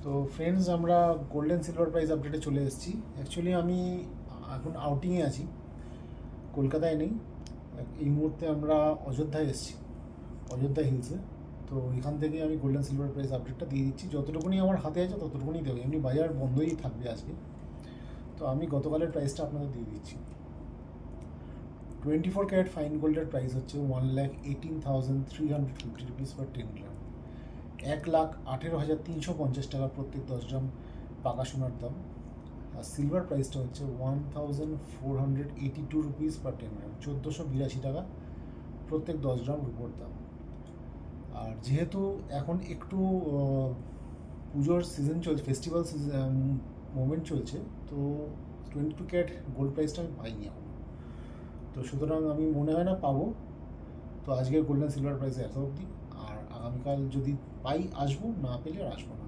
তো ফ্রেন্ডস, আমরা golden silver price আপডেটে চলে এসেছি। অ্যাকচুয়ালি আমি এখন আউটিংয়ে আছি, কলকাতায় নেই। এই মুহূর্তে আমরা অযোধ্যায় এসেছি, অযোধ্যা হিলসে। তো এখান থেকে আমি গোল্ডেন সিলভার প্রাইস আপডেটটা দিয়ে দিচ্ছি, যতটুকুনি আমার হাতে আছে ততটুকুনি দেবো। এমনি বাজার বন্ধই থাকবে আজকে। তো আমি গতকালের প্রাইসটা আপনাদের দিয়ে দিচ্ছি। 24 ক্যারেট ফাইন গোল্ডের প্রাইস হচ্ছে 1,18,350 রুপিস ফর 10 গ্রাম। 1,18,350 টাকা প্রত্যেক 10 গ্রাম পাকা সোনার দাম। আর সিলভার প্রাইসটা হচ্ছে 1,482 রুপিস পার 10 গ্রাম, 1,482 টাকা প্রত্যেক 10 গ্রাম রুপোর দাম। আর যেহেতু এখন একটু পুজোর সিজন চলছে, ফেস্টিভ্যাল মোমেন্ট চলছে, তো 22 ক্যারেট গোল্ড প্রাইসটা আমি পাইনি এখন। তো সুতরাং আমি মনে হয় না পাবো। তো আজকে গোল্ডেন সিলভার প্রাইসে এত অবধি। আর আগামীকাল যদি পাই আসবো, না পেলে আর আসবো না।